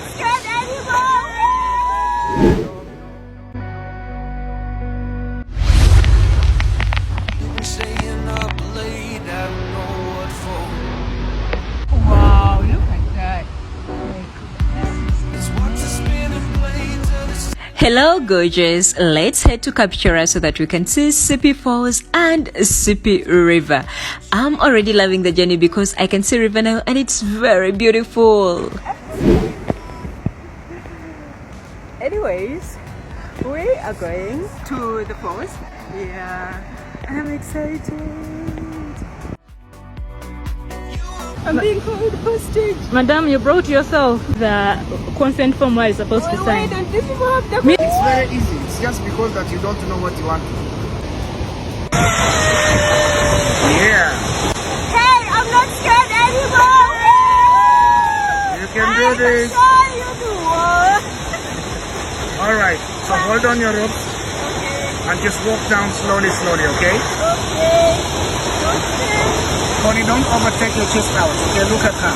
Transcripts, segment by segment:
not scared anymore. Wow, look at that. Hello gorgeous, let's head to Captura so that we can see Sipi Falls and Sipi River. I'm already loving the journey because I can see river now and it's very beautiful. Anyways, we are going to the falls. Yeah, I'm excited. I'm being called hostage. Madam, you brought yourself the consent form where you're supposed to sign. Why don't these people have the It's very easy. It's just because that you don't know what you want to do. Yeah. Hey, I'm not scared anymore. You can do this. Alright, so hold on your ropes and just walk down slowly, okay? Connie, don't overtake your chest out. Okay, look at her.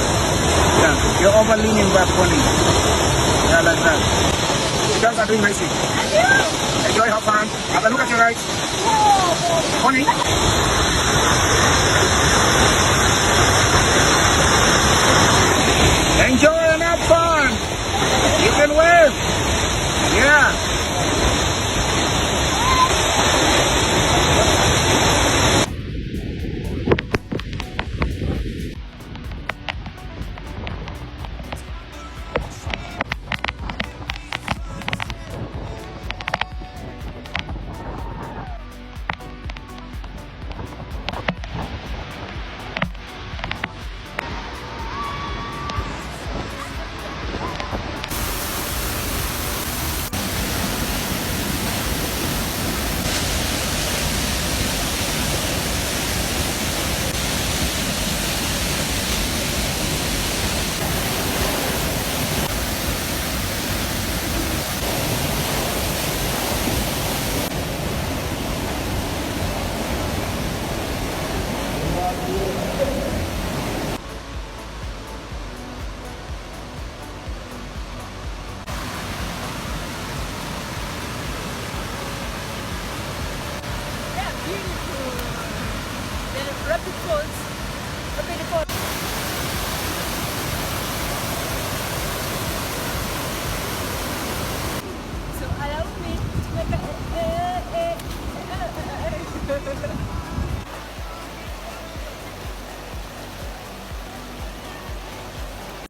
Yeah, you're over leaning back, Connie. Yeah, like that. You guys are doing racing. Enjoy, have fun. Have a look at your right. Connie.